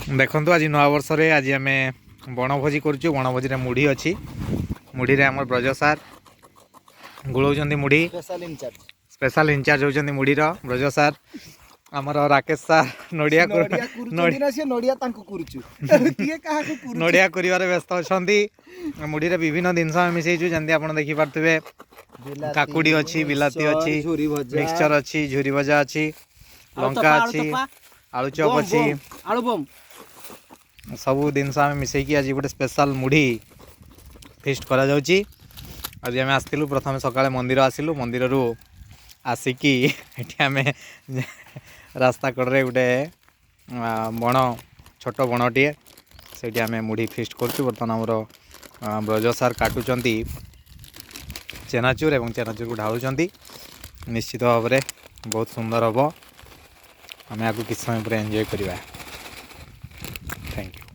देखु आज नुआ वर्ष रे आज आम बनभोजी करुँ बनभोजी में मुढ़ी अच्छी मुढ़ी रे आम ब्रज सार गुलाउं मुढ़ी स्पेशल इंचार्ज होती मुढ़ीर ब्रज सार आमर राकेश सार नड़िया नड़िया कर व्यस्त अच्छा मुढ़ी रे विभिन्न जिनस मिसेचु जमी आप देखिपे काकुड़ी अच्छी बिलाती अच्छी मिक्सचर अच्छी झुरी भजा अच्छी लंका अच्छी आलू चॉप अच्छी सबू जिनस आम मिसेकी आज गोटे स्पेशल मुढ़ी फिस्ट करा जाउची। आज आम आसलु प्रथम सकाଳେ मंदिर आसिलु मंदिर रु आसिकी एठी आम रास्ता कड़े गोटे बण छोट बणटीए से आम मुढ़ी फिस्ट करुँ। बर्तमान आमर ब्रज सार काटुचंती चेनाचूर एवं चेनाचूर को ढालुचंती निश्चित भाव में बहुत सुंदर हम आगे किस समय पर एंजॉय करवा। Thank you.